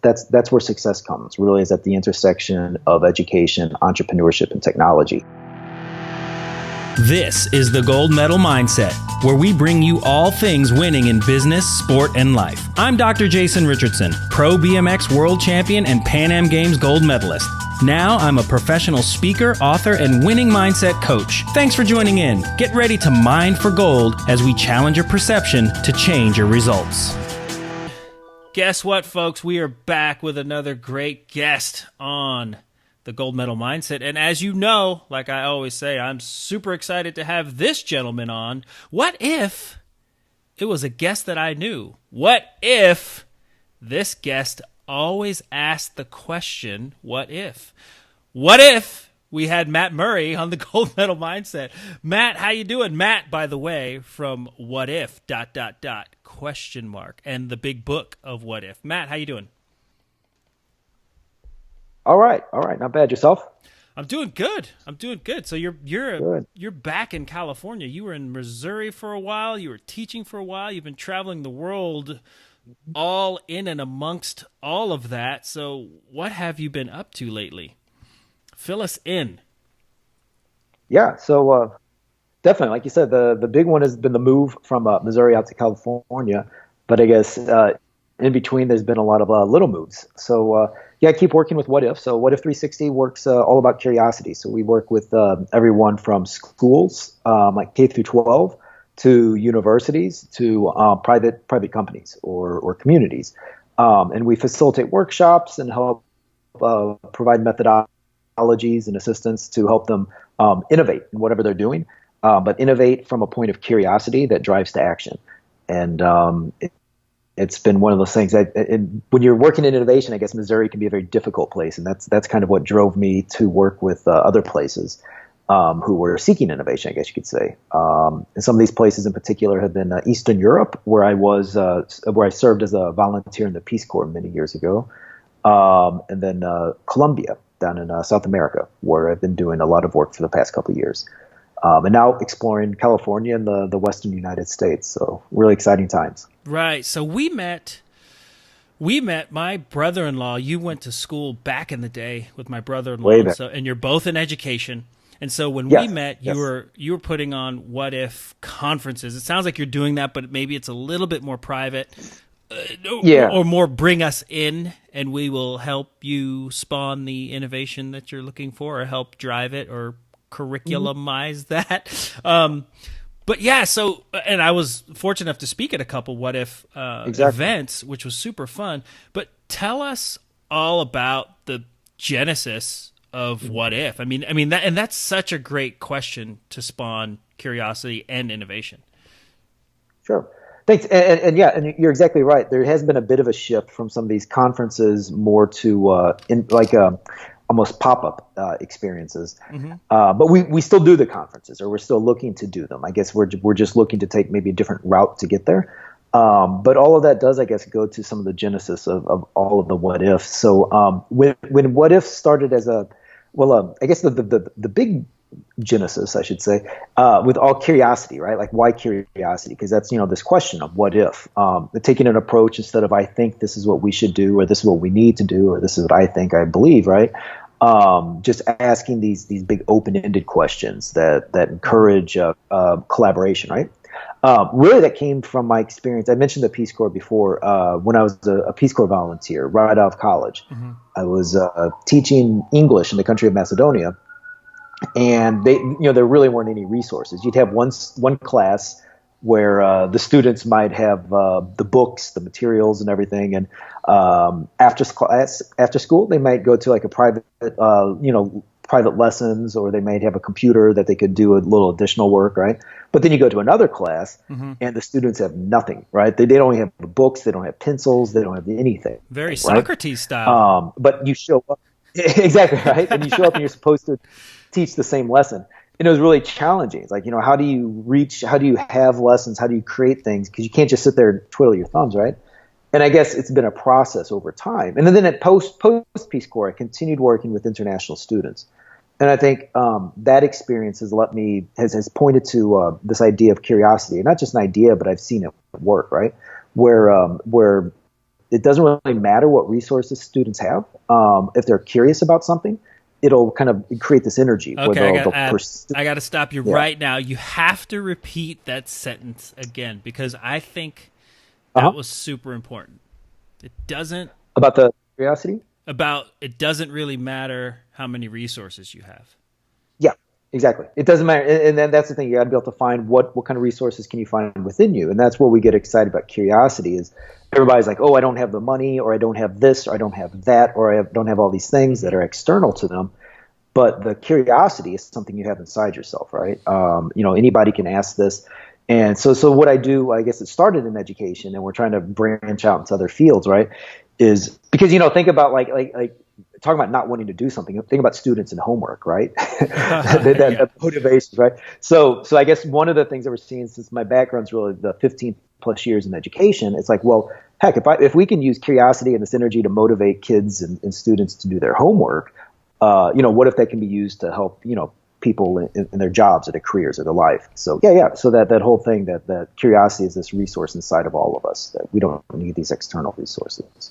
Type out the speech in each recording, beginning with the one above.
that's where success comes, really, is at the intersection of education, entrepreneurship, and technology. This is the Gold Medal Mindset, where we bring you all things winning in business, sport, and life. I'm Dr. Jason Richardson, pro BMX world champion and Pan Am Games gold medalist. Now I'm a professional speaker, author, and winning mindset coach. Thanks for joining in. Get ready to mine for gold as we challenge your perception to change your results. Guess what, folks? We are back with another great guest on the Gold Medal Mindset. And as you know, like I always say, I'm super excited to have this gentleman on. What if it was a guest that I knew? What if this guest always asked the question, what if? What if we had Matt Murrie on the Gold Medal Mindset? Matt, how you doing? Matt, by the way, from What If, ... and the big book of What If. Matt, how you doing? All right. Not bad. Yourself? I'm doing good. So you're back in California. You were in Missouri for a while. You were teaching for a while. You've been traveling the world, all in and amongst all of that. So what have you been up to lately? Fill us in. Yeah. So definitely, like you said, the big one has been the move from Missouri out to California. But I guess in between, there's been a lot of little moves. So I keep working with What If. So What If 360 works all about curiosity. So we work with everyone from schools, like K through 12, to universities, to private companies or communities. And we facilitate workshops and help provide methodologies and assistance to help them innovate in whatever they're doing, but innovate from a point of curiosity that drives to action. And it's been one of those things that when you're working in innovation, I guess Missouri can be a very difficult place. And that's kind of what drove me to work with other places who were seeking innovation, I guess you could say. And some of these places in particular have been Eastern Europe, where I served as a volunteer in the Peace Corps many years ago. And then Colombia down in South America, where I've been doing a lot of work for the past couple of years. And now exploring California and the Western United States. So really exciting times. Right. So we met my brother-in-law. You went to school back in the day with my brother-in-law. And you're both in education. And so when we met, you were putting on What If conferences. It sounds like you're doing that, but maybe it's a little bit more private. Or more bring us in, and we will help you spawn the innovation that you're looking for, or help drive it, or curriculumize that. But yeah, so, and I was fortunate enough to speak at a couple What If events, which was super fun. But tell us all about the genesis of What If. I mean that's such a great question to spawn curiosity and innovation. Sure. Thanks. And you're exactly right. There has been a bit of a shift from some of these conferences more to almost pop-up experiences. But we still do the conferences, or we're still looking to do them. I guess we're just looking to take maybe a different route to get there. But all of that does, I guess, go to some of the genesis of all of the What Ifs. So when What If started as I guess the big genesis, I should say, with all curiosity, right? Like, why curiosity? Because that's, this question of what if, taking an approach instead of, I think this is what we should do, or this is what we need to do, or this is what I think I believe, right? Just asking these big open-ended questions that encourage collaboration, right? Really, that came from my experience. I mentioned the Peace Corps before. When I was a Peace Corps volunteer right out of college, I was teaching English in the country of Macedonia. And there really weren't any resources. You'd have one class where the students might have the books, the materials, and everything. And after school, they might go to like a private lessons, or they might have a computer that they could do a little additional work, right? But then you go to another class, and the students have nothing, right? They don't have books, they don't have pencils, they don't have anything. Very right? Socrates style. But you show up, exactly, right? And you show up and you're supposed to teach the same lesson. And it was really challenging. It's like, how do you have lessons? How do you create things? Because you can't just sit there and twiddle your thumbs, right? And I guess it's been a process over time. And then at post Peace Corps, I continued working with international students. And I think that experience has pointed to this idea of curiosity. Not just an idea, but I've seen it work, right? Where it doesn't really matter what resources students have. If they're curious about something, it'll kind of create this energy. Okay, Where I got to stop you right now. You have to repeat that sentence again, because I think that was super important. It doesn't about the curiosity. It doesn't really matter how many resources you have. Yeah, exactly. It doesn't matter. And then that's the thing. You got to be able to find what kind of resources can you find within you. And that's where we get excited about curiosity is everybody's like, oh, I don't have the money, or I don't have this, or I don't have that, or I don't have all these things that are external to them. But the curiosity is something you have inside yourself, right? Anybody can ask this. And so what I do, I guess it started in education, and we're trying to branch out into other fields, right? Is because, think about like talking about not wanting to do something. Think about students and homework, right? that motivation, right? So I guess one of the things that we're seeing, since my background's really the 15 plus years in education, it's like, well, heck, if we can use curiosity and this energy to motivate kids and students to do their homework, what if that can be used to help, people in their jobs or their careers or their life? So so that whole thing that curiosity is this resource inside of all of us, that we don't need these external resources.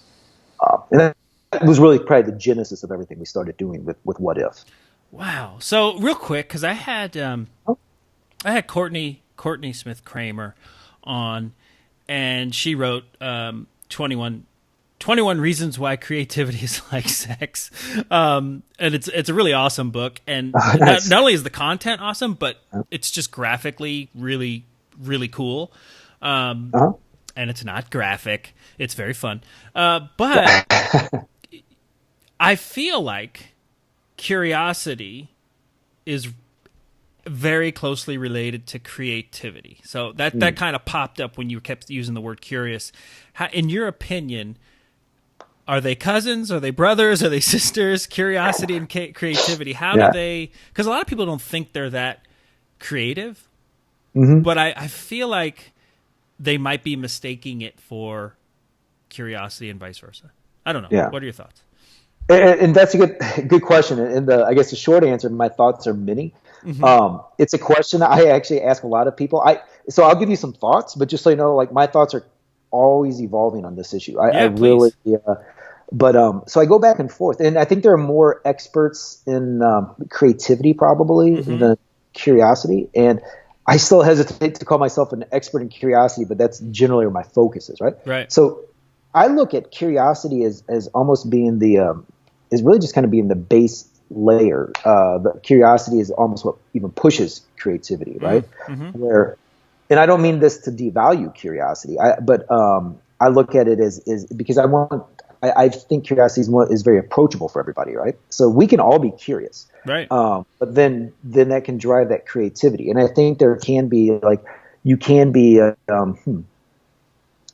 And that was really probably the genesis of everything we started doing with What If. Wow. So real quick, because I had Courtney Smith Kramer on, and she wrote 21 Reasons Why Creativity is Like Sex. And it's a really awesome book. And not only is the content awesome, but it's just graphically really, really cool. And it's not graphic. It's very fun. But I feel like curiosity is very closely related to creativity. So that kind of popped up when you kept using the word curious. In your opinion, are they cousins? Are they brothers? Are they sisters? Curiosity and creativity. How do they? Because a lot of people don't think they're that creative, but I feel like they might be mistaking it for curiosity and vice versa. I don't know. Yeah. What are your thoughts? And that's a good question. And I guess the short answer, my thoughts are many. It's a question I actually ask a lot of people. So I'll give you some thoughts, but just so you know, like my thoughts are always evolving on this issue. So I go back and forth, and I think there are more experts in creativity probably than curiosity. And I still hesitate to call myself an expert in curiosity, but that's generally where my focus is, right? Right. So I look at curiosity as almost being is really just kind of being the base layer. The curiosity is almost what even pushes creativity, right? And I don't mean this to devalue curiosity, but I look at it as because I think curiosity is very approachable for everybody, right? So we can all be curious, right? But then that can drive that creativity, and I think there can be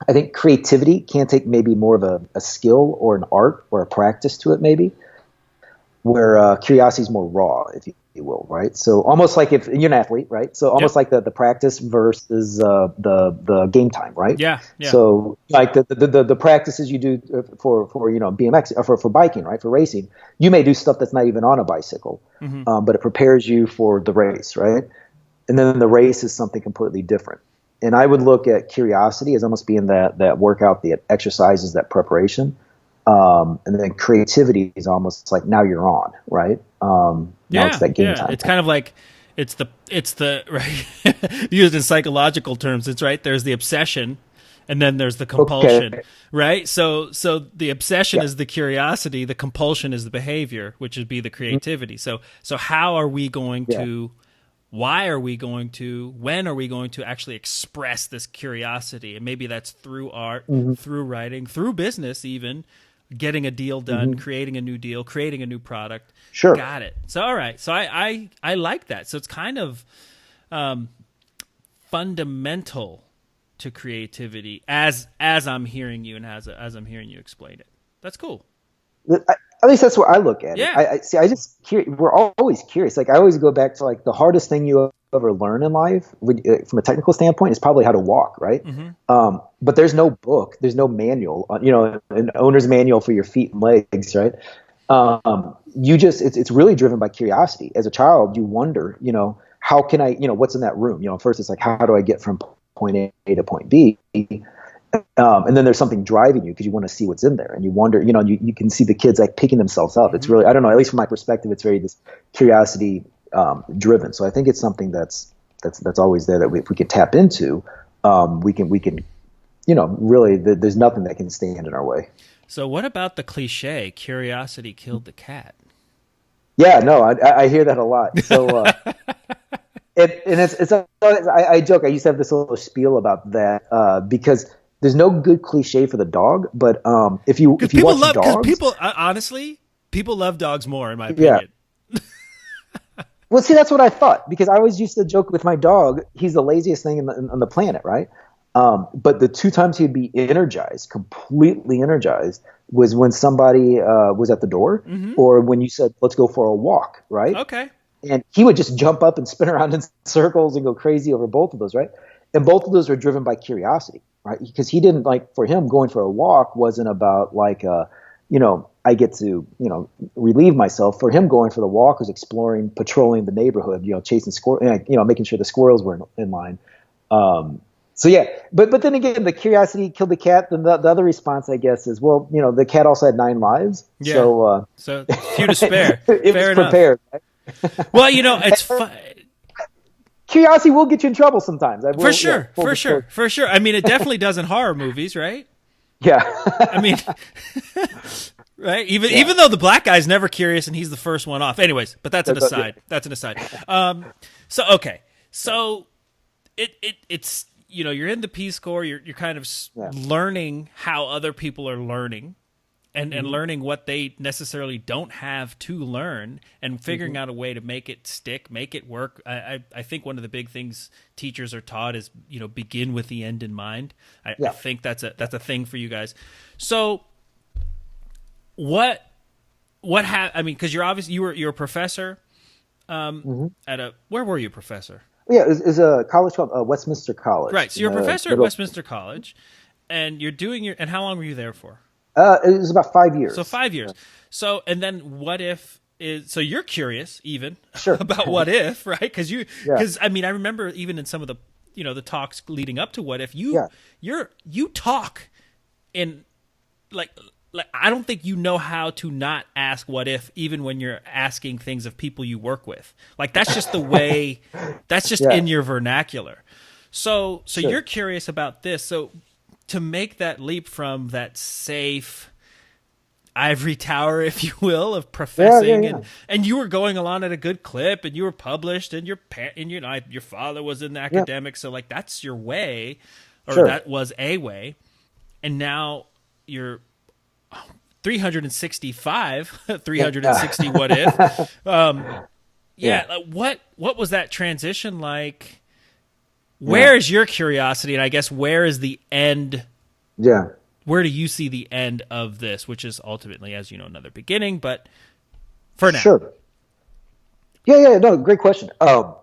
I think creativity can take maybe more of a skill or an art or a practice to it, maybe, where curiosity is more raw, if you will, right? So almost like if you're an athlete, right? So almost like the practice versus the game time, right? Yeah. So like the practices you do for BMX or for biking, right? For racing, you may do stuff that's not even on a bicycle, but it prepares you for the race, right? And then the race is something completely different. And I would look at curiosity as almost being that workout, the exercises, that preparation. And then creativity is almost like now you're on, right? Now it's that game time. It's kind of like it's the right used in psychological terms. It's right. There's the obsession, and then there's the compulsion, right? So the obsession is the curiosity, the compulsion is the behavior, which would be the creativity. So how are we going to? Why are we going to, when are we going to actually express this curiosity? And maybe that's through art, through writing, through business even, getting a deal done, creating a new deal, creating a new product. Sure. Got it. So, all right. So I like that. So it's kind of fundamental to creativity as I'm hearing you and as I'm hearing you explain it. That's cool. At least that's where I look at it. Yeah. We're always curious. Like I always go back to like the hardest thing you ever learn in life from a technical standpoint is probably how to walk, right? But there's no book, there's no manual, an owner's manual for your feet and legs, right? It's really driven by curiosity. As a child, you wonder, how can I, what's in that room? First it's like, how do I get from point A to point B? And then there's something driving you because you want to see what's in there, and you wonder, you can see the kids like picking themselves up. It's really, I don't know, at least from my perspective, it's very this curiosity driven. So I think it's something that's always there that if we can tap into, we can, really, there's nothing that can stand in our way. So what about the cliche, curiosity killed the cat? Yeah, no, I hear that a lot. So, I joke. I used to have this little spiel about that because there's no good cliche for the dog. But if you watch dogs, honestly, people love dogs more, in my opinion. Yeah. Well, see, that's what I thought, because I always used to joke with my dog. He's the laziest thing on the planet, right? But the 2 times he'd be energized, completely energized, was when somebody was at the door, or when you said, let's go for a walk, right? Okay. And he would just jump up and spin around in circles and go crazy over both of those, right? And both of those were driven by curiosity, right? Because he didn't, like, for him, going for a walk wasn't about like, I get to, relieve myself. For him, going for the walk was exploring, patrolling the neighborhood, chasing squirrels, making sure the squirrels were in line. So yeah, but then again, the curiosity killed the cat. Then the other response, I guess, is, well, the cat also had 9 lives. Yeah. So few to spare. It Fair was prepared. Right? Well, it's fun. Curiosity will get you in trouble sometimes. For sure. I mean, it definitely does in horror movies, right? Yeah. I mean, right? Even though the black guy's never curious and he's the first one off. Anyways, but that's an aside. That's an aside. So it's you're in the Peace Corps. You're kind of learning how other people are learning. And learning what they necessarily don't have to learn, and figuring out a way to make it stick, make it work. I think one of the big things teachers are taught is, begin with the end in mind. I think that's a thing for you guys. So I mean, because you're obviously you're a professor where were you a professor? Yeah, it was a college called Westminster College. Right. So you're a professor at Westminster College, and you're doing and how long were you there for? It was about 5 years. So 5 years. So, and then what if so you're curious even sure. about what if, right? Because I mean, I remember even in some of the, the talks leading up to what if you talk in like, I don't think you know how to not ask what if, even when you're asking things of people you work with. Like, that's just the way, that's just in your vernacular. So sure. You're curious about this. So, to make that leap from that safe ivory tower, if you will, of professing, and you were going along at a good clip, and you were published, and your father was in the academics, so like that's your way, or that was a way, and now you're 360 what if, like what was that transition like? Where is your curiosity, and I guess where is the end? Yeah. Where do you see the end of this, which is ultimately, as you know, another beginning, but for now. Sure. Yeah, no, great question. Let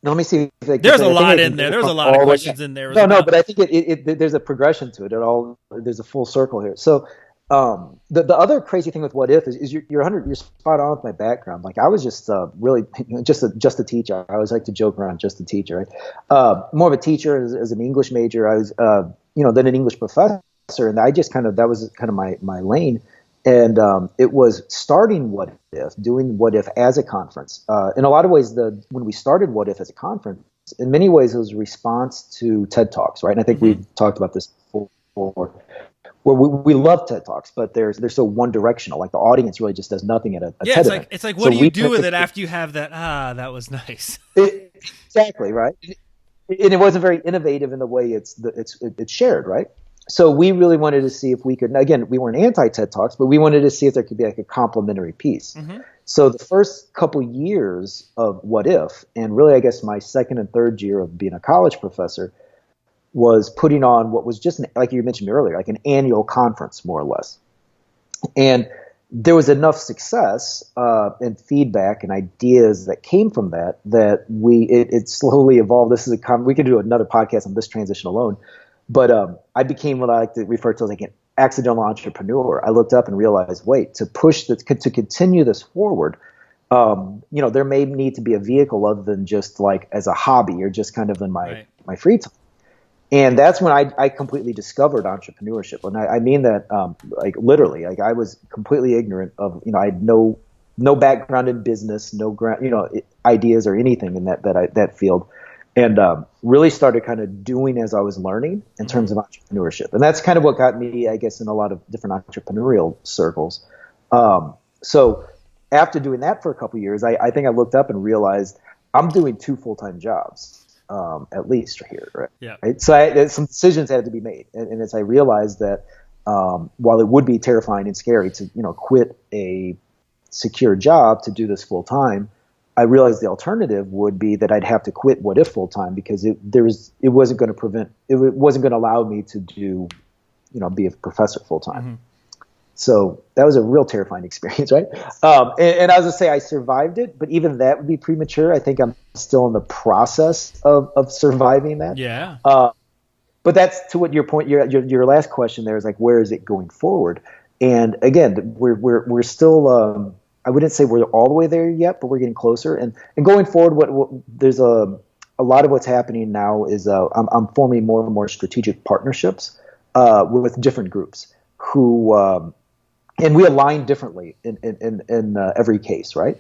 me see. There's a lot in there. There's a lot of questions in there. No, but I think there's a progression to it. There's a full circle here. So the other crazy thing with what if is you're spot on with my background. Like, I was just really just a teacher. I always like to joke around, just a teacher, right? More of a teacher as an English major. I was then an English professor, and I just that was kind of my lane. And it was starting What If, doing What If as a conference. In a lot of ways, when we started What If as a conference, in many ways it was a response to TED Talks, right? And I think we've talked about this before. Where we love TED Talks, but they're so one directional. Like, the audience really just does nothing at a TED event. It's like what do you do with it after you have that? That was nice. Exactly, right. And it wasn't very innovative in the way it's shared, right? So we really wanted to see if we could. Again, we weren't anti TED Talks, but we wanted to see if there could be like a complementary piece. So the first couple years of What If, and really, I guess my second and third year of being a college professor, was putting on what was just, like you mentioned earlier, like an annual conference, more or less. And there was enough success and feedback and ideas that came from that it slowly evolved. We could do another podcast on this transition alone. But I became what I like to refer to as like an accidental entrepreneur. I looked up and realized, wait, to continue this forward, there may need to be a vehicle other than just like as a hobby or just kind of in my free time. And that's when I completely discovered entrepreneurship. And I mean that like literally. Like I was completely ignorant of, I had no background in business, no ideas or anything in that field, and really started kind of doing as I was learning in terms of entrepreneurship. And that's kind of what got me, I guess, in a lot of different entrepreneurial circles. So after doing that for a couple of years, I think I looked up and realized I'm doing 2 full-time jobs. At least here, right? Yeah. Right? So some decisions had to be made, and as I realized that while it would be terrifying and scary to quit a secure job to do this full time, I realized the alternative would be that I'd have to quit What If full time because it wasn't going to allow me to do be a professor full time. Mm-hmm. So that was a real terrifying experience, right? And I was going to say I survived it, but even that would be premature. I think I'm still in the process of surviving that. Yeah. But that's to what your point. Your last question there is like, where is it going forward? And again, we're still. I wouldn't say we're all the way there yet, but we're getting closer. And going forward, what there's a lot of what's happening now is I'm forming more and more strategic partnerships with different groups who. And we align differently in every case, right?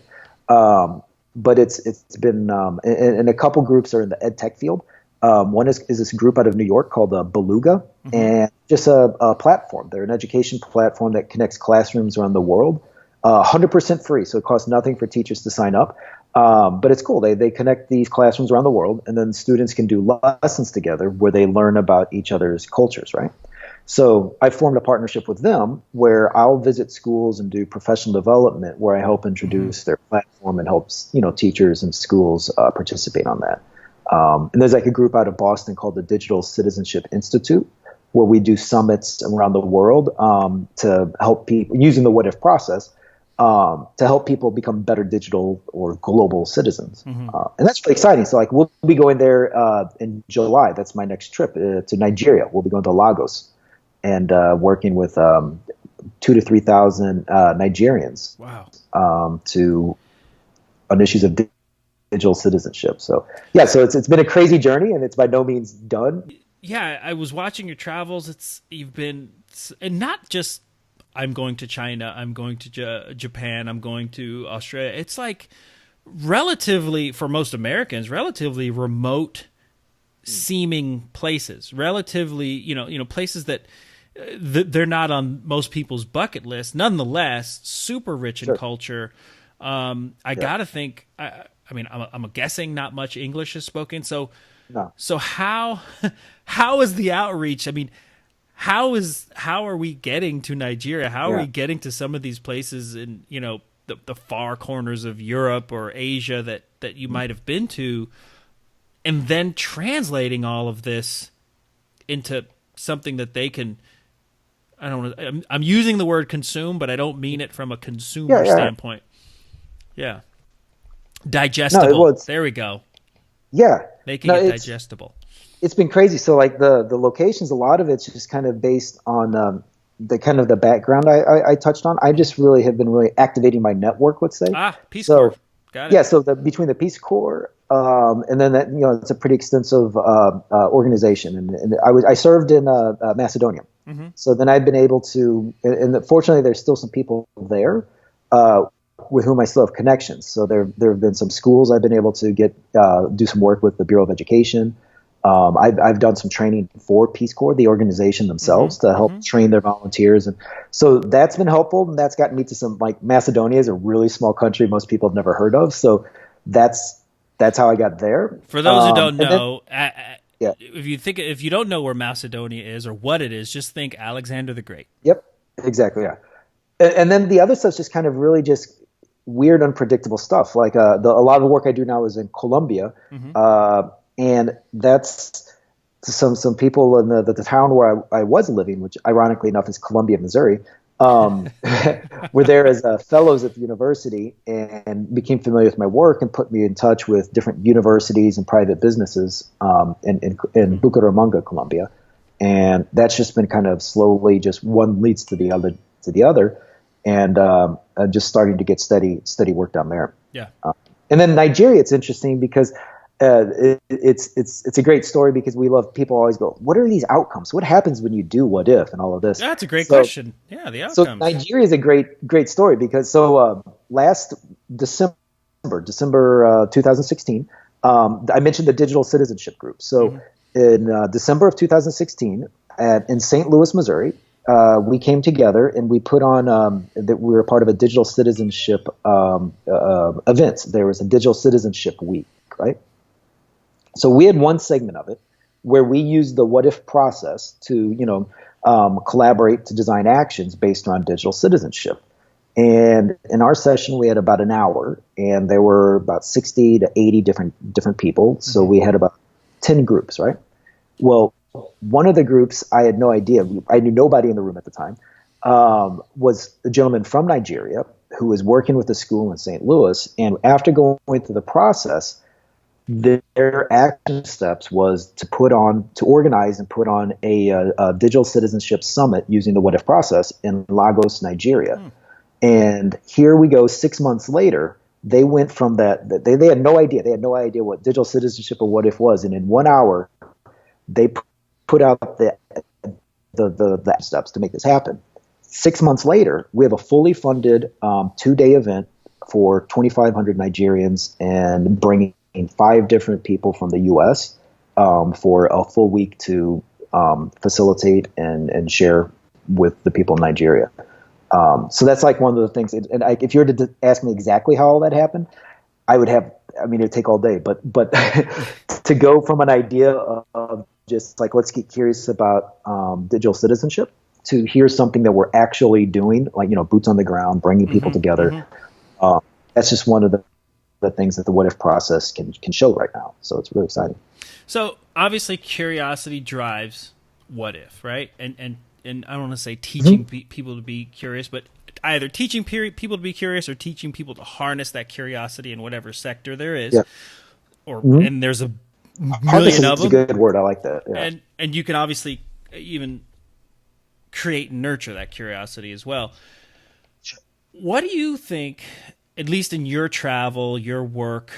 But it's been and a couple groups are in the ed tech field. One is this group out of New York called Beluga, and just a platform. They're an education platform that connects classrooms around the world, 100% free, so it costs nothing for teachers to sign up. But it's cool. They connect these classrooms around the world, and then students can do lessons together where they learn about each other's cultures, right? So I formed a partnership with them where I'll visit schools and do professional development where I help introduce their platform and helps teachers and schools participate on that. And there's like a group out of Boston called the Digital Citizenship Institute where we do summits around the world to help people using the What If process to help people become better digital or global citizens. And that's really exciting. So like we'll be going there in July. That's my next trip to Nigeria. We'll be going to Lagos. And working with 2,000 to 3,000 Nigerians on issues of digital citizenship. So yeah, so it's been a crazy journey, and it's by no means done. Yeah, I was watching your travels. You've been, and not just I'm going to China, I'm going to Japan, I'm going to Australia. It's like relatively, for most Americans, relatively remote seeming places. Relatively, places that. They're not on most people's bucket list. Nonetheless, super rich in culture. I gotta think. I'm guessing not much English is spoken. So, So how is the outreach? I mean, how are we getting to Nigeria? How are we getting to some of these places in the far corners of Europe or Asia that you might have been to, and then translating all of this into something that they can. I'm using the word consume, but I don't mean it from a consumer standpoint. Yeah. Digestible. No, there we go. Yeah. Making it digestible. It's been crazy. So like the locations, a lot of it's just kind of based on the kind of the background I touched on. I just really have been really activating my network, let's say. Peace Corps. Got it. Yeah. So between the Peace Corps, and then that, it's a pretty extensive organization. And I served in Macedonia. So then I've been able to, and fortunately there's still some people there with whom I still have connections. So there have been some schools I've been able to do some work with the Bureau of Education. I've done some training for Peace Corps, the organization themselves, to help train their volunteers. And so that's been helpful. And that's gotten me to some, like Macedonia is a really small country most people have never heard of. So that's how I got there. For those who don't know, if you don't know where Macedonia is or what it is, just think Alexander the Great. Yep, exactly. Yeah, and then the other stuff's just kind of really just weird, unpredictable stuff. Like a lot of the work I do now is in Colombia, and that's some people in the town where I was living, which ironically enough is Columbia, Missouri. Were there as fellows at the university and became familiar with my work and put me in touch with different universities and private businesses in Bucaramanga, Colombia. And that's just been kind of slowly just one leads to the other, and just starting to get steady work down there. Yeah. And then Nigeria, it's interesting because It's a great story because we love people always go, what are these outcomes? What happens when you do what if and all of this? That's a great question. Yeah, the So outcomes. Nigeria is a great story because last December 2016, I mentioned the digital citizenship group. So in December of 2016, in St. Louis, Missouri, we came together and we put on that we were part of a digital citizenship event. There was a digital citizenship week, right? So we had one segment of it where we used the what if process to, collaborate to design actions based on digital citizenship. And in our session, we had about an hour, and there were about 60 to 80 different people. So we had about 10 groups, right? Well, one of the groups, I had no idea. I knew nobody in the room at the time. Was a gentleman from Nigeria who was working with a school in St. Louis. And after going through the process, their action steps was to organize and put on a digital citizenship summit using the what if process in Lagos, Nigeria. And here we go, 6 months later, they went from that. They had no idea. They had no idea what digital citizenship or what if was. And in 1 hour, they put out the steps to make this happen. 6 months later, we have a fully funded 2-day event for 2,500 Nigerians and bringing 5 different people from the U.S. For a full week to facilitate and share with the people in Nigeria. So that's like one of the things. And if you were to ask me exactly how all that happened, it'd take all day. But to go from an idea of just like, let's get curious about digital citizenship to here's something that we're actually doing, like, boots on the ground, bringing people together. That's just one of the things that the what if process can show right now. So it's really exciting. So obviously curiosity drives what if, right? And I don't want to say teaching people to be curious, but either teaching people to be curious or teaching people to harness that curiosity in whatever sector there is. Yeah. And there's a million of them. It's a good word. I like that. Yeah. And you can obviously even create and nurture that curiosity as well. Sure. What do you think, at least in your travel, your work,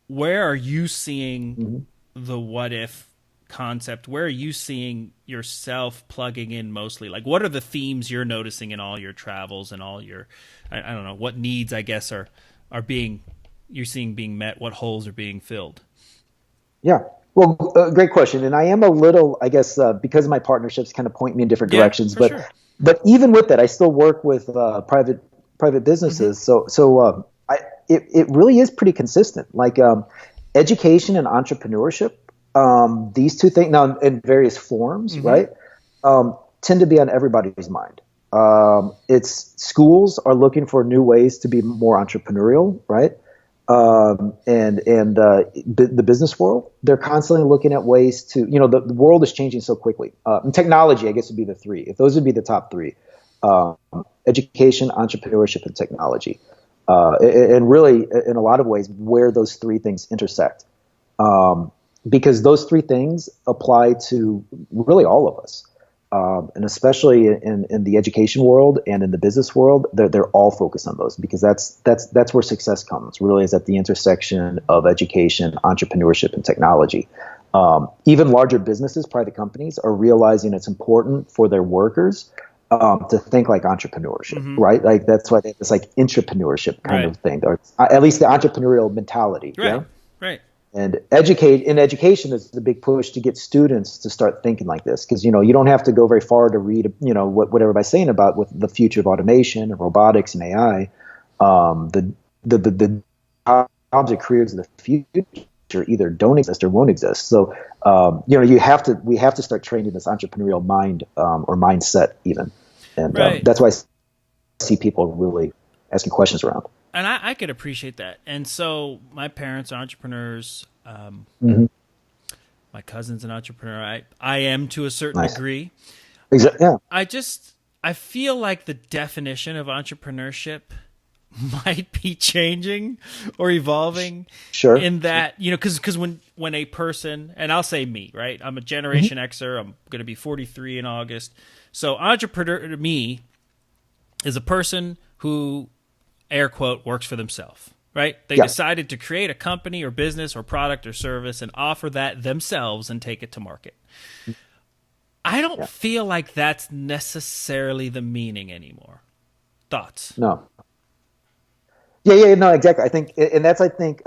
where are you seeing the what if concept? Where are you seeing yourself plugging in mostly? Like, what are the themes you're noticing in all your travels and all your, I don't know, what needs, I guess, are you're seeing being met? What holes are being filled? Yeah. Well, great question. And I am a little, I guess, because of my partnerships kind of point me in different directions, but sure. But even with that, I still work with private businesses. So it really is pretty consistent. Like education and entrepreneurship, these two things now in various forms, right, tend to be on everybody's mind. It's schools are looking for new ways to be more entrepreneurial, right? The business world, they're constantly looking at ways to, the world is changing so quickly. And technology, I guess, would be the three. If those would be the top three, education, entrepreneurship, and technology. And really, in a lot of ways, where those three things intersect. Because those three things apply to really all of us. And especially in the education world and in the business world, they're all focused on those because that's where success comes. Really, is at the intersection of education, entrepreneurship, and technology. Even larger businesses, private companies, are realizing it's important for their workers to think like entrepreneurship, right? Like that's why it's like intrapreneurship kind of thing, or at least the entrepreneurial mentality. Right. Right. And education is the big push to get students to start thinking like this, because you don't have to go very far to read what everybody's saying about with the future of automation and robotics and AI. The jobs and careers of the future either don't exist or won't exist. So we have to start training this entrepreneurial mind or mindset even, and that's why I see people really asking questions around. And I could appreciate that. And so my parents are entrepreneurs. My cousin's an entrepreneur. I am to a certain degree. Exactly. Yeah. I feel like the definition of entrepreneurship might be changing or evolving. Sure. In that, because when a person, and I'll say me, right? I'm a Generation Xer. I'm going to be 43 in August. So entrepreneur to me is a person who, air quote, works for themselves, right? They decided to create a company or business or product or service and offer that themselves and take it to market. I don't feel like that's necessarily the meaning anymore. Thoughts? No. Yeah, no, exactly. I think, and that's, I think,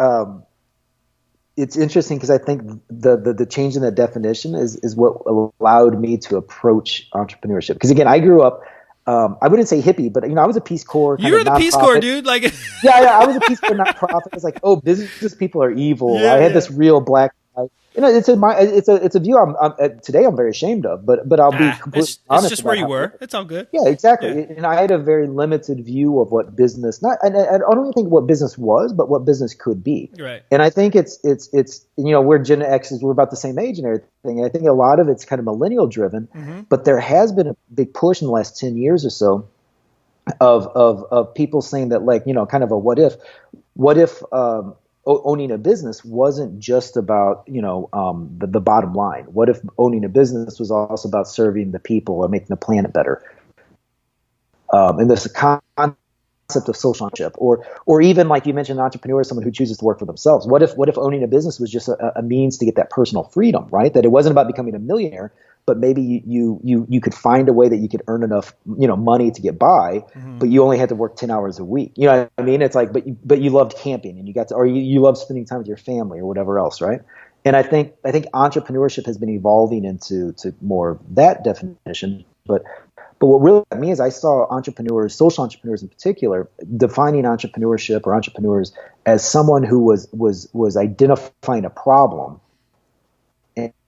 it's interesting because I think the change in that definition is what allowed me to approach entrepreneurship. Because again, I grew up, I wouldn't say hippie, but I was a Peace Corps. You were the Peace Corps, dude. Like, yeah, I was a Peace Corps nonprofit. It's like, oh, business people are evil. I had this real black. It's a view today I'm very ashamed of, but I'll be completely honest. It's just where you were. It's all good. Yeah, exactly. Yeah. And I had a very limited view of what business, and I don't even think what business was, but what business could be. Right. And I think it's we're Gen X's, we're about the same age and everything. And I think a lot of it's kind of millennial driven, but there has been a big push in the last 10 years or so of people saying that, like, kind of a what if owning a business wasn't just about, the bottom line? What if owning a business was also about serving the people or making the planet better? And there's a concept of social ownership, or even, like you mentioned, an entrepreneur is someone who chooses to work for themselves. What if owning a business was just a means to get that personal freedom, right? That it wasn't about becoming a millionaire, but maybe you could find a way that you could earn enough, money to get by, but you only had to work 10 hours a week. You know what I mean? It's like, but you loved camping and you loved spending time with your family or whatever else, right? And I think entrepreneurship has been evolving into more of that definition. But what really got me is I saw entrepreneurs, social entrepreneurs in particular, defining entrepreneurship or entrepreneurs as someone who was identifying a problem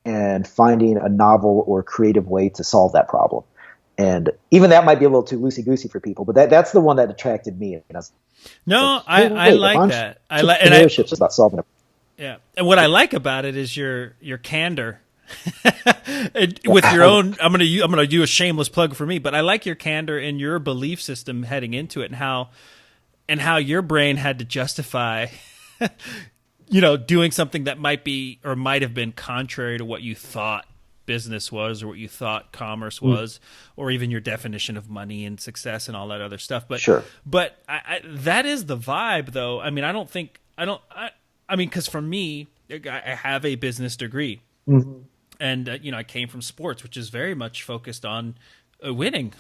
and finding a novel or creative way to solve that problem. And even that might be a little too loosey-goosey for people, but that's the one that attracted me. No, I like that. Entrepreneurship is about solving a problem. Yeah, and what I like about it is your candor. With your own, I'm gonna do a shameless plug for me, but I like your candor and your belief system heading into it, and how your brain had to justify doing something that might have been contrary to what you thought business was, or what you thought commerce was, or even your definition of money and success and all that other stuff. But sure. But that is the vibe, though. I mean, because for me, I have a business degree, and I came from sports, which is very much focused on winning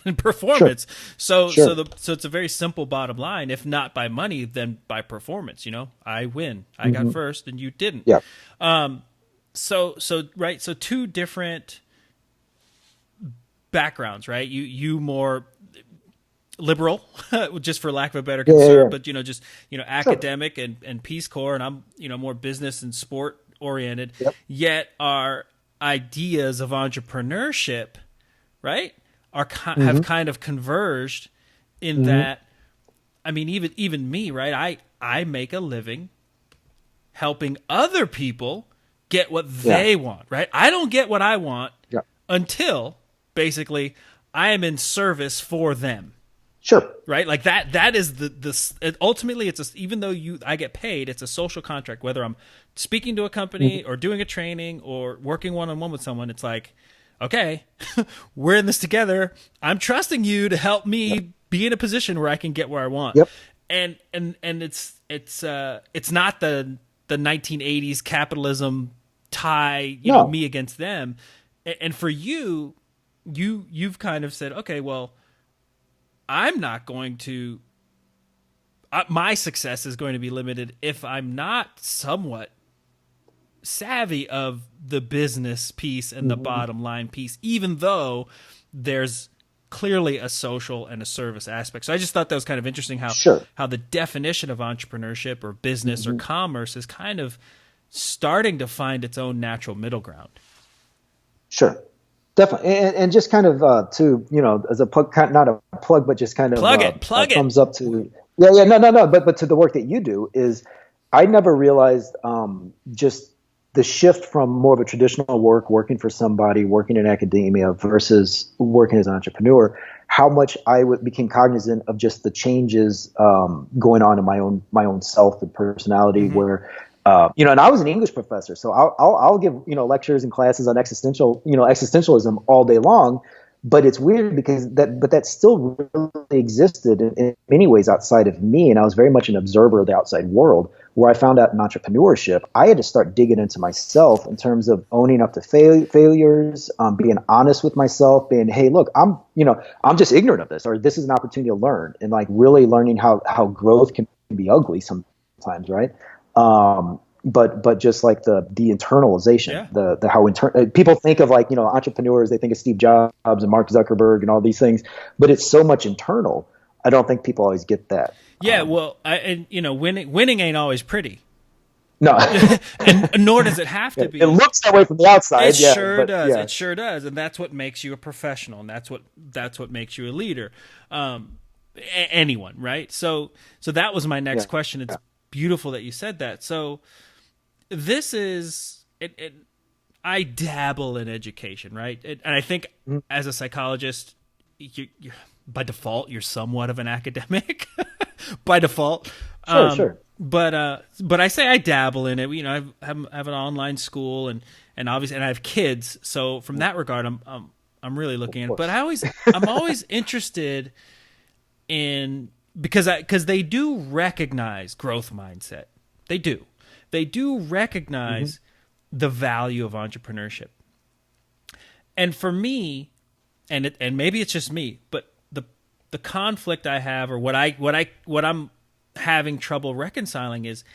and performance. Sure. So it's a very simple bottom line. If not by money, then by performance. I win. I got first, and you didn't. Yeah. So two different backgrounds, right? You more liberal, just for lack of a better concern, but academic and Peace Corps, and I'm more business and sport oriented. Yep. Yet our ideas of entrepreneurship, right, have kind of converged in that. I mean, even me, right? I make a living helping other people get what they want, right? I don't get what I want until basically I am in service for them. Sure. Right? Like that is ultimately even though I get paid, it's a social contract, whether I'm speaking to a company or doing a training or working one-on-one with someone. It's like, okay, we're in this together. I'm trusting you to help me be in a position where I can get where I want. Yep. And it's not the 1980s capitalism tie, me against them. And for you've kind of said, okay, well, I'm not going to, my success is going to be limited if I'm not somewhat savvy of the business piece and the bottom line piece, even though there's clearly a social and a service aspect. So I just thought that was kind of interesting how the definition of entrepreneurship or business or commerce is kind of starting to find its own natural middle ground. Sure. Definitely. And just kind of as a plug, not a plug, but just kind of plug it. Thumbs up to no. But to the work that you do is, I never realized just the shift from more of a traditional working for somebody, working in academia versus working as an entrepreneur, how much I became cognizant of just the changes going on in my own self and personality, where and I was an English professor, so I'll give lectures and classes on existentialism all day long, But it's weird because that still really existed in many ways outside of me. And I was very much an observer of the outside world. Where I found out in entrepreneurship, I had to start digging into myself in terms of owning up to failures, being honest with myself, being, hey, look, I'm just ignorant of this, or this is an opportunity to learn, and like really learning how growth can be ugly sometimes, right? But just like the internalization, the how people think of, like, entrepreneurs, they think of Steve Jobs and Mark Zuckerberg and all these things, but it's so much internal. I don't think people always get that. Yeah, winning ain't always pretty. No, and nor does it have to be. It looks that way from the outside. It sure does. Yeah. It sure does, and that's what makes you a professional, and that's what makes you a leader. Anyone, right? So that was my next question. It's beautiful that you said that. So this is it. I dabble in education, right? And I think as a psychologist, you by default, you're somewhat of an academic. By default, sure. But I say I dabble in it. I have an online school, and obviously, and I have kids. So from that regard, I'm really looking at it. But I'm always interested in, because they do recognize growth mindset. They do recognize the value of entrepreneurship. And for me, and maybe it's just me, but the conflict I have, or what I'm having trouble reconciling, is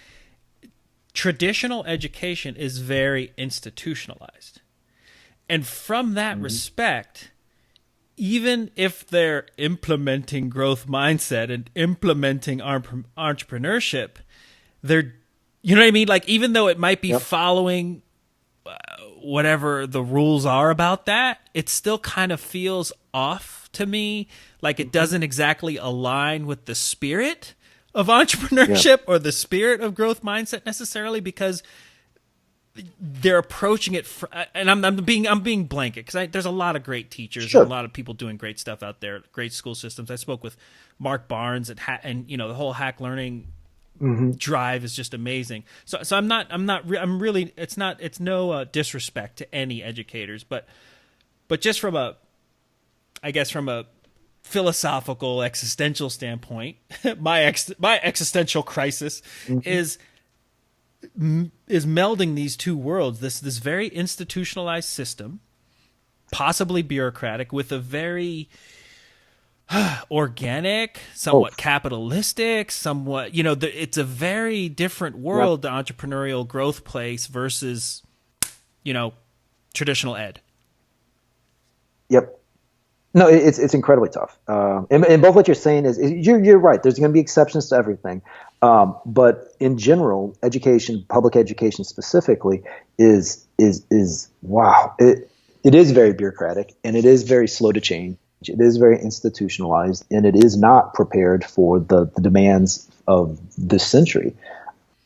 traditional education is very institutionalized. And from that respect, even if they're implementing growth mindset and implementing entrepreneurship, they're, you know what I mean? Like, even though it might be following whatever the rules are about that, it still kind of feels off to me. Like, it doesn't exactly align with the spirit of entrepreneurship or the spirit of growth mindset necessarily, because they're approaching it and I'm being blanket, because there's a lot of great teachers and a lot of people doing great stuff out there, great school systems. I spoke with Mark Barnes and the whole hack learning drive is just amazing. So I'm really, it's no disrespect to any educators, but just from a philosophical, existential standpoint, my existential crisis is melding these two worlds, this very institutionalized system, possibly bureaucratic, with a very organic, somewhat capitalistic, somewhat, it's a very different world, the entrepreneurial growth place versus, traditional ed. Yep. No, it's incredibly tough. And both what you're saying is you're right. There's going to be exceptions to everything. But in general, education, public education specifically, is wow. It is very bureaucratic, and it is very slow to change. It is very institutionalized, and it is not prepared for the demands of this century.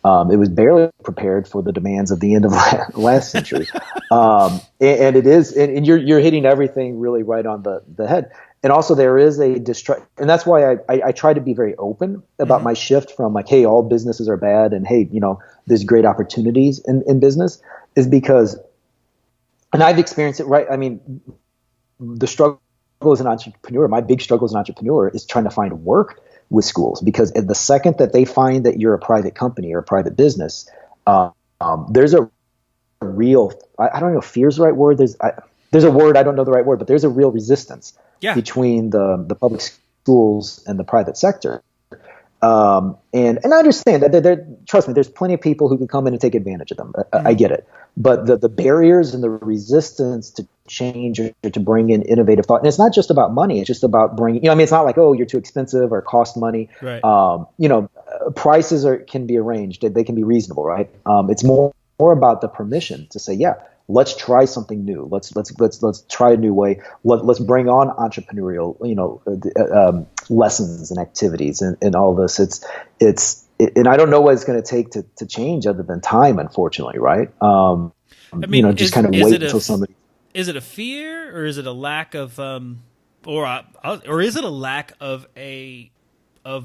It was barely prepared for the demands of the end of last century. And it is, and you're hitting everything really right on the head. And also there is a and that's why I try to be very open about my shift from, like, hey, all businesses are bad, and hey, there's great opportunities in business, is because, and I've experienced it, right? I mean, the struggle as an entrepreneur, my big struggle as an entrepreneur, is trying to find work with schools, because the second that they find that you're a private company or a private business, there's a real, I don't know if fear is the right word. There's a word, I don't know the right word, but there's a real resistance between the public schools and the private sector. And I understand that trust me, there's plenty of people who can come in and take advantage of them. I get it. But the barriers and the resistance to change or to bring in innovative thought, and it's not just about money, it's just about bringing, it's not like, oh, you're too expensive or cost money. Right. Prices can be arranged. They can be reasonable, right? It's more about the permission to say, yeah, let's try something new. Let's try a new way. Let's bring on entrepreneurial, lessons and activities and all this. And I don't know what it's going to take to change other than time, unfortunately, right? Just kind of wait until somebody. Is it a fear, or is it a lack of, or is it a lack of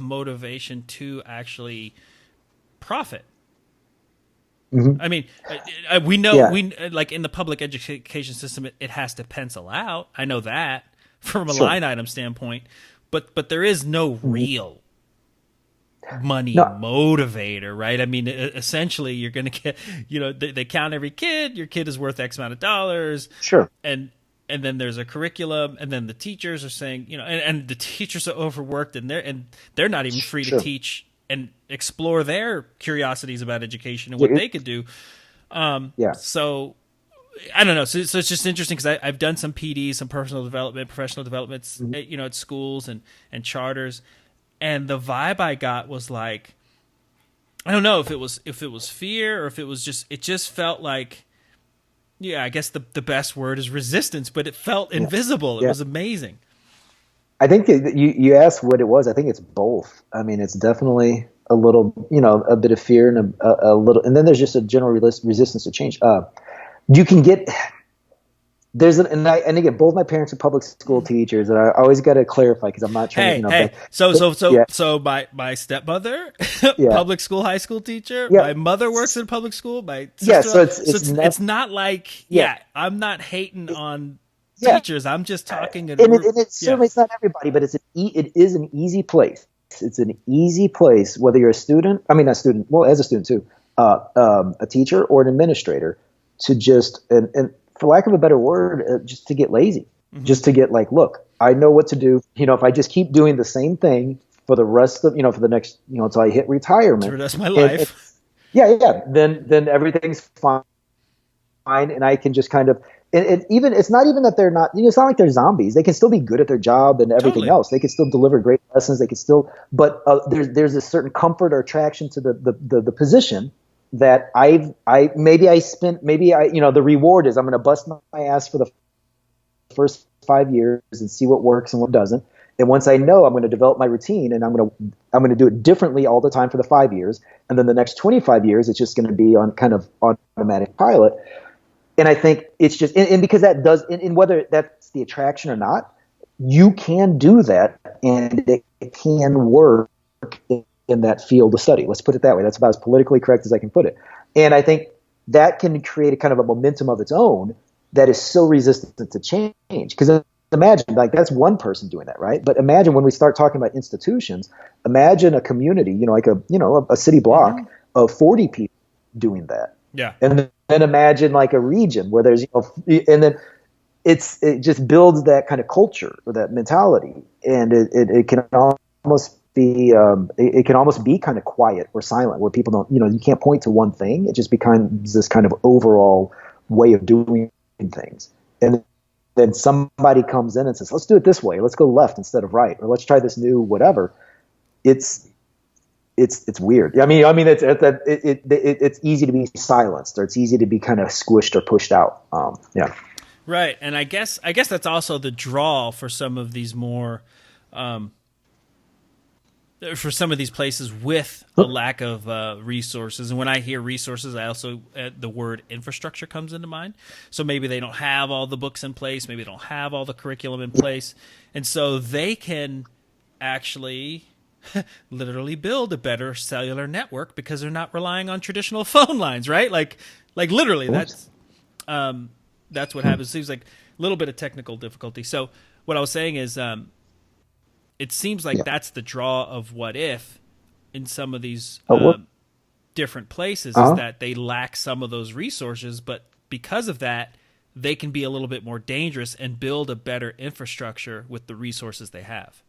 motivation to actually profit? I mean, we know, like in the public education system, it has to pencil out. I know that, from a Sure. line item standpoint, but there is no real money No. motivator, right? I mean, essentially, you're going to get, they count every kid. Your kid is worth X amount of dollars. Sure. And then there's a curriculum, and then the teachers are saying, and the teachers are overworked, and they're not even free Sure. to teach and explore their curiosities about education and what they could do. Yeah. So I don't know. So it's just interesting because I've done some PD, some personal development, professional developments, at schools and charters. And the vibe I got was like, I don't know if it was fear or if it was it just felt like, I guess the best word is resistance, but it felt invisible. It was amazing. I think you asked what it was. I think it's both. I mean, it's definitely a little, a bit of fear and a little, and then there's just a general resistance to change. You can get, and again, both my parents are public school teachers, and I always got to clarify because I'm not trying So my stepmother, public school, high school teacher. Yeah. My mother works in public school. My sister, so it's not like I'm not hating on teachers. I'm just talking. Certainly it's not everybody, but it is an easy place. It's an easy place, whether you're a student. I mean, not a student. Well, as a student too, a teacher or an administrator, to just and for lack of a better word, just to get lazy, just to get like, look, I know what to do. If I just keep doing the same thing for the rest of, for the next, until I hit retirement, for the rest of my life. Then everything's fine, and I can just kind of, and even it's not even that they're not, it's not like they're zombies. They can still be good at their job and everything else. They can still deliver great lessons. They can still, but there's a certain comfort or attraction to the position that the reward is I'm going to bust my ass for the first 5 years and see what works and what doesn't. And once I know, I'm going to develop my routine, and I'm going to do it differently all the time for the 5 years. And then the next 25 years, it's just going to be on kind of automatic pilot. And I think it's just, and because that does, and whether that's the attraction or not, you can do that, and it can work in that field of study. Let's put it that way. That's about as politically correct as I can put it. And I think that can create a kind of a momentum of its own that is so resistant to change. Because imagine, like, that's one person doing that, right? But imagine when we start talking about institutions, imagine a community, like a city block of 40 people doing that. Yeah. And then imagine like a region where there's, and then it just builds that kind of culture or that mentality. And it can almost be kind of quiet or silent, where people don't, you can't point to one thing. It just becomes this kind of overall way of doing things. And then somebody comes in and says, let's do it this way. Let's go left instead of right, or let's try this new whatever. It's weird. I mean, it's easy to be silenced, or it's easy to be kind of squished or pushed out. Right. And I guess that's also the draw for some of these more, for some of these places with a lack of resources. And when I hear resources, I also, the word infrastructure comes into mind. So maybe they don't have all the books in place. Maybe they don't have all the curriculum in place. And so they can actually literally build a better cellular network because they're not relying on traditional phone lines, right? Like literally, that's what happens. It seems like a little bit of technical difficulty. So what I was saying is, it seems like that's the draw of What If in some of these different places, is that they lack some of those resources, but because of that, they can be a little bit more dangerous and build a better infrastructure with the resources they have.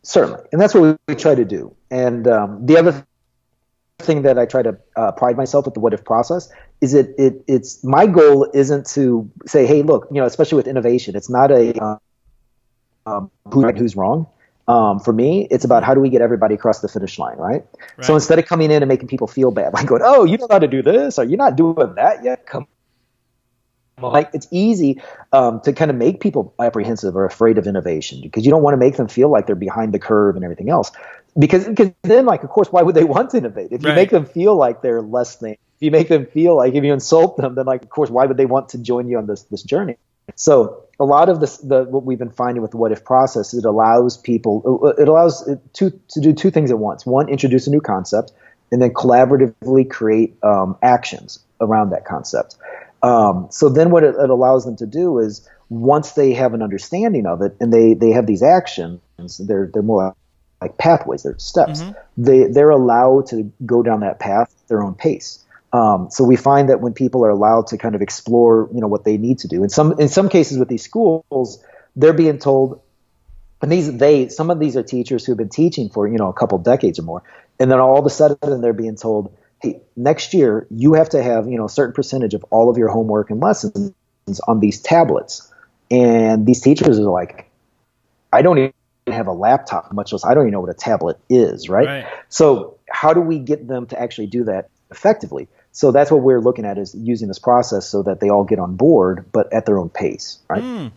Certainly. And that's what we try to do. And the other thing that I try to pride myself with the What If process is it's my goal isn't to say, hey, look, especially with innovation, it's not a who's wrong. For me, it's about how do we get everybody across the finish line, right? So instead of coming in and making people feel bad, like going, oh, you don't know how to do this, or you're not doing that yet, come on. Like, it's easy to kind of make people apprehensive or afraid of innovation, because you don't want to make them feel like they're behind the curve and everything else. Because then, like, of course, why would they want to innovate? If you make them feel like they're less than, if you make them feel like, if you insult them, then, like, of course, why would they want to join you on this journey? So a lot of what we've been finding with the What If process, it allows to do two things at once. One, introduce a new concept, and then collaboratively create actions around that concept. So then what it allows them to do is, once they have an understanding of it and they have these actions, they're more like pathways, they're steps. They're allowed to go down that path at their own pace. So we find that when people are allowed to kind of explore, what they need to do, in some cases with these schools, they're being told, and some of these are teachers who've been teaching for, a couple decades or more. And then all of a sudden they're being told, hey, next year you have to have, a certain percentage of all of your homework and lessons on these tablets. And these teachers are like, I don't even have a laptop, much less I don't even know what a tablet is, right? So how do we get them to actually do that effectively? So that's what we're looking at, is using this process so that they all get on board, but at their own pace, right?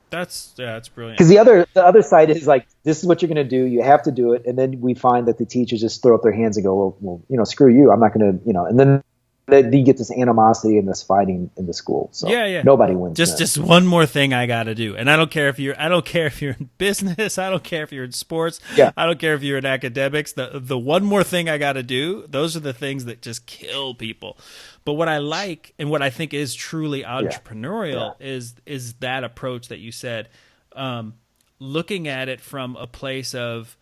That's brilliant. Because the other side is like, this is what you're going to do. You have to do it. And then we find that the teachers just throw up their hands and go, well, screw you. I'm not going to, and then you get this animosity and this fighting in the school. So nobody wins. Just one more thing I got to do. And I don't care if you're in business. I don't care if you're in sports. I don't care if you're in academics. The one more thing I got to do, those are the things that just kill people. But what I like and what I think is truly entrepreneurial is that approach that you said, looking at it from a place of,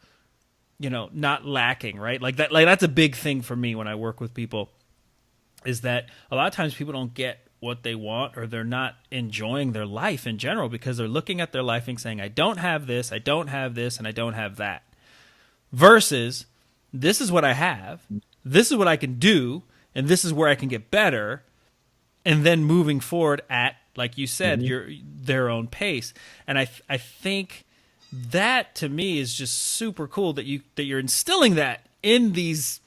not lacking, right? Like that's a big thing for me when I work with people, is that a lot of times people don't get what they want, or they're not enjoying their life in general because they're looking at their life and saying, I don't have this, I don't have this, and I don't have that. Versus, this is what I have, this is what I can do, and this is where I can get better, and then moving forward at, like you said, their own pace. And I think that to me is just super cool that you're instilling that in these,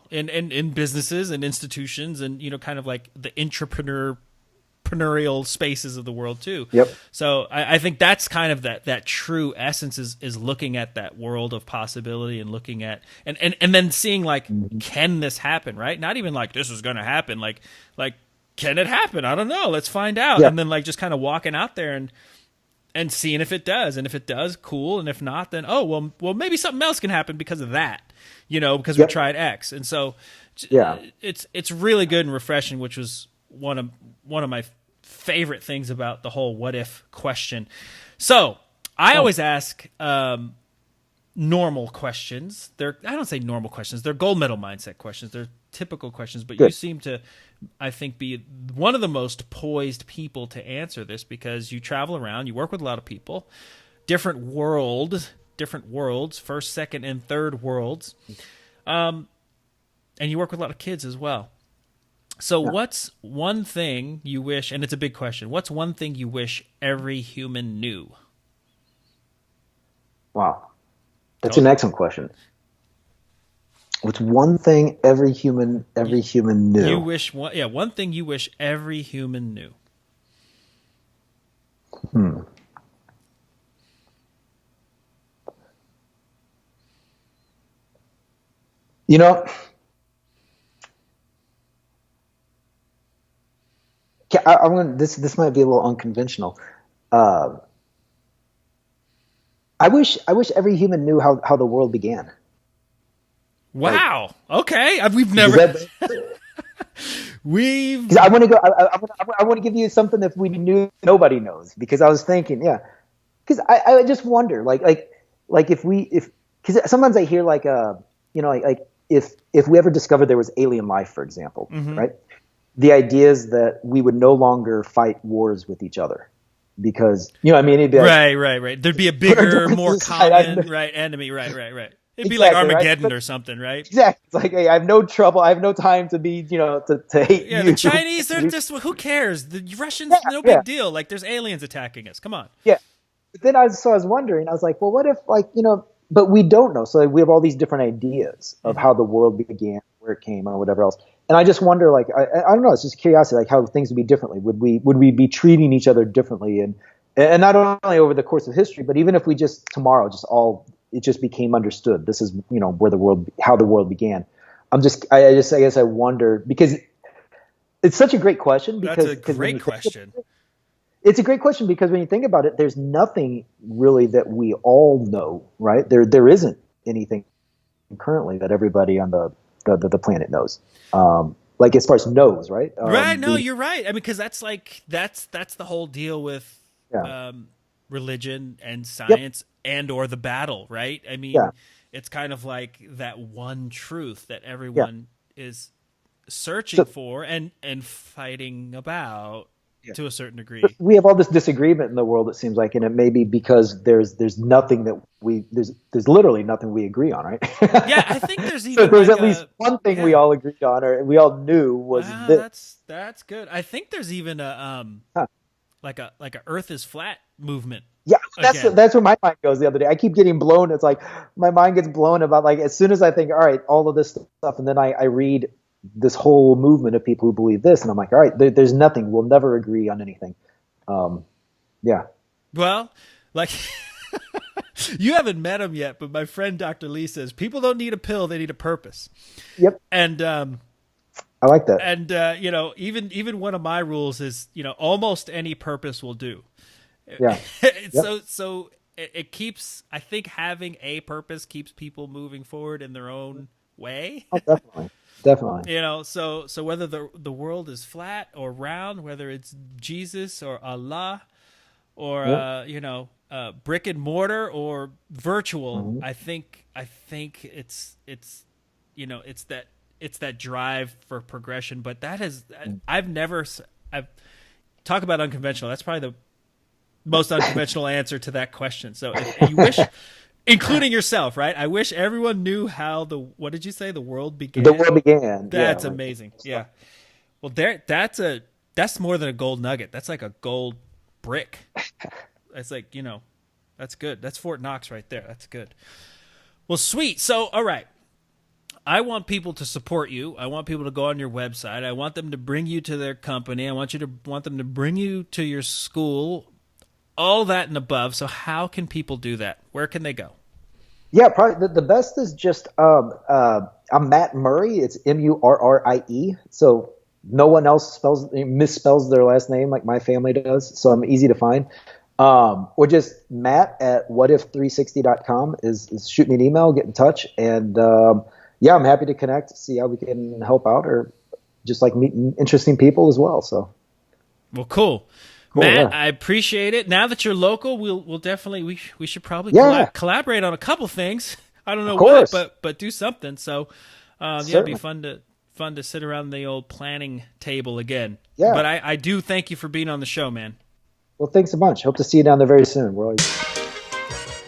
in businesses and institutions, and kind of like the entrepreneurial spaces of the world too. So I think that's kind of that true essence is looking at that world of possibility and looking at and then seeing like, can this happen, right? Not even like this is going to happen, like can it happen? I don't know. Let's find out. And then like just kind of walking out there and seeing if it does. And if it does, cool. And if not, then well maybe something else can happen because of that. Because we tried X. And so it's really good and refreshing, which was one of my favorite things about the whole what if question. So I always ask normal questions. I don't say normal questions. They're gold medal mindset questions. They're typical questions, but you seem to, I think, be one of the most poised people to answer this, because you travel around, you work with a lot of people, different worlds, first, second, and third worlds. And you work with a lot of kids as well. So what's one thing you wish, and it's a big question, what's one thing you wish every human knew? Wow. That's an excellent question. What's one thing every human knew? You wish one thing you wish every human knew. I'm going. This might be a little unconventional. I wish every human knew how the world began. Wow. Okay. We've never. Because I want to go. I want to give you something that we knew nobody knows. Because I was thinking, Because I just wonder, like because sometimes I hear if we ever discovered there was alien life, for example, right? The idea is that we would no longer fight wars with each other. Because, it'd be like, right. There'd be a bigger, more common, enemy, right. It'd be like Armageddon or something, right? Exactly. It's like, hey, I have no trouble. I have no time to be, to hate you. Yeah, the Chinese, they're just, who cares? The Russians, no big deal. Like, there's aliens attacking us. Come on. Yeah. But then I was wondering, I was like, well, what if, but we don't know. So we have all these different ideas of how the world began, where it came, or whatever else. And I just wonder, I don't know, it's just curiosity, like how things would be differently. Would we be treating each other differently? And not only over the course of history, but even if we just tomorrow, it just became understood. This is, how the world began. I guess I wonder, because it's such a great question. That's a great question. It's a great question because when you think about it, there's nothing really that we all know, right? There isn't anything currently that everybody on the planet knows. like as far as knows, right? Right. No, you're right. I mean, because that's the whole deal with Yeah. religion and Yep. science and or the battle, right? I mean, Yeah. it's kind of like that one truth that Yeah. everyone is searching So for and fighting about yeah. to a certain degree. We have all this disagreement in the world, it seems like, and it may be because there's nothing that there's literally nothing we agree on, right? Yeah, I think there's So even there's like at least one thing we yeah. all agreed on, or we all knew was Ah, this. that's good. I think there's even a Huh. like a Earth is flat movement Yeah, again. that's where my mind goes the other day. I keep getting blown. It's like my mind gets blown about like as soon as I think, all right, all of this stuff, and then I read this whole movement of people who believe this, and I'm like, all right, there's nothing. We'll never agree on anything. Yeah. Well, like you haven't met him yet, but my friend Dr. Lee says people don't need a pill; they need a purpose. Yep. And I like that. and you know, even one of my rules is, you know, almost any purpose will do. Yeah. Yep. So it keeps. I think having a purpose keeps people moving forward in their own way. Oh, definitely. Definitely. You know, so whether the world is flat or round, whether it's Jesus or Allah, or Yep. you know, brick and mortar or virtual, Mhm. I think it's you know, it's that drive for progression. But that has I've talk about unconventional. That's probably the most unconventional answer to that question. So if you wish, including yourself, right? I wish everyone knew how what did you say? The world began. The world began. That's Yeah. amazing. Yeah. Well, that's more than a gold nugget. That's like a gold brick. That's like, you know, that's good. That's Fort Knox right there. That's good. Well, sweet. So, all right. I want people to support you. I want people to go on your website. I want them to bring you to their company. I want them to bring you to your school. All that and above. So how can people do that? Where can they go? Yeah, probably the best is just I'm Matt Murrie. It's Murrie. So no one else misspells their last name like my family does. So I'm easy to find. Or just Matt at whatif360.com is shoot me an email, get in touch, and yeah, I'm happy to connect, see how we can help out, or just like meeting interesting people as well. So well, cool. Cool, Matt, yeah. I appreciate it. Now that you're local, we'll definitely we should probably Yeah. collaborate on a couple things. I don't know Of what, course. but do something. So yeah, it'd be Certainly. fun to sit around the old planning table again. Yeah. But I do thank you for being on the show, man. Well, thanks a bunch. Hope to see you down there very soon. We're always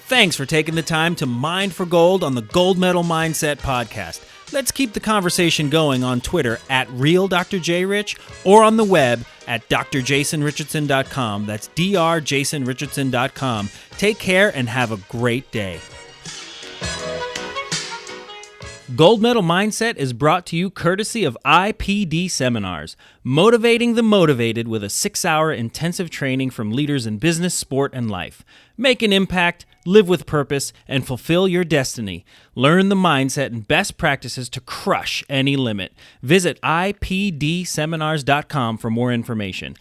Thanks for taking the time to mine for gold on the Gold Medal Mindset podcast. Let's keep the conversation going on Twitter at RealDrJRich or on the web at drjasonrichardson.com. That's drjasonrichardson.com. Take care and have a great day. Gold Medal Mindset is brought to you courtesy of IPD Seminars, motivating the motivated with a 6-hour intensive training from leaders in business, sport, and life. Make an impact, live with purpose, and fulfill your destiny. Learn the mindset and best practices to crush any limit. Visit IPDseminars.com for more information.